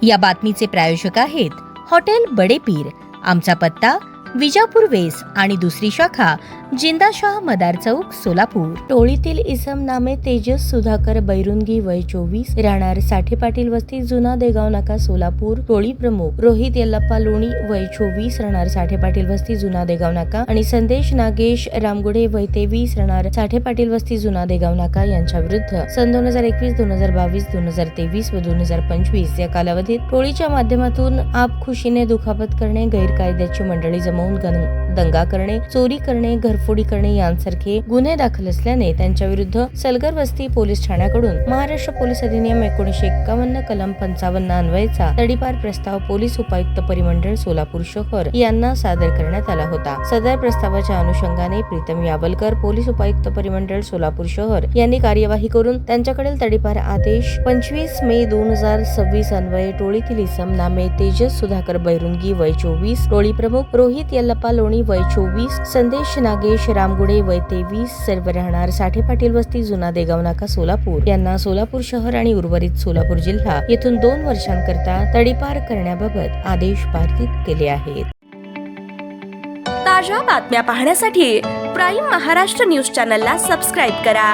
या बातमीचे प्रायोजक आहेत हॉटेल बडे पीर। आमचा पत्ता विजापूर वेस आणि दुसरी शाखा जिंदाशाह मदार चौक सोलापूर। टोळीतील इसम नामे तेजस सुधाकर बैरुंगी वय 24 राहणार साठे पाटील वस्ती जुना देगाव नाका सोलापूर। टोळी प्रमुख रोहित यल्लप्पा लोणी वय 24 राहणार साठे पाटील वस्ती जुना देगाव नाका आणि संदेश नागेश रामगुडे वय 23 राहणार साठे पाटील वस्ती जुना देगाव नाका यांच्या विरुद्ध सन 2021, 2022, 2023 व 2025 या कालावधीत टोळीच्या माध्यमातून आपखुशीने दुखापत करणे, गैरकायद्याची मंडळी जमवून दंगा करणे, चोरी करणे, घरफोडी करणे यांसारखे गुन्हे दाखल असल्याने त्यांच्या विरुद्ध सलगर वस्ती पोलीस ठाण्याकडून महाराष्ट्र पोलीस अधिनियम 1951 कलम 55 अन्वयेचा तडीपार प्रस्ताव पोलीस उपायुक्त परिमंडळ सोलापूर शहर यांना सादर करण्यात आला होता। सदर प्रस्तावाच्या अनुषंगाने प्रीतम यावलकर पोलीस उपायुक्त परिमंडळ सोलापूर शहर यांनी कार्यवाही करून त्यांच्याकडील तडीपार आदेश 25 मे 2026 अन्वये टोळीतील इसम नामे तेजस सुधाकर बैरुंगी वय 24, टोळी प्रमुख रोहित यल्लप्पा लोणी वय 24, संदेश नागेश रामगुडे वय 23 सर्व राहणार साठे पाटील वस्ती जुना देगाव नाका सोलापूर यांना सोलापूर शहर आणि उर्वरित सोलापूर जिल्हा येथून 2 वर्षांकरता तडीपार करण्याबाबत आदेश पारित केले आहेत। ताज्या बातम्या पाहण्यासाठी प्राईम महाराष्ट्र न्यूज चॅनलला सबस्क्राईब करा।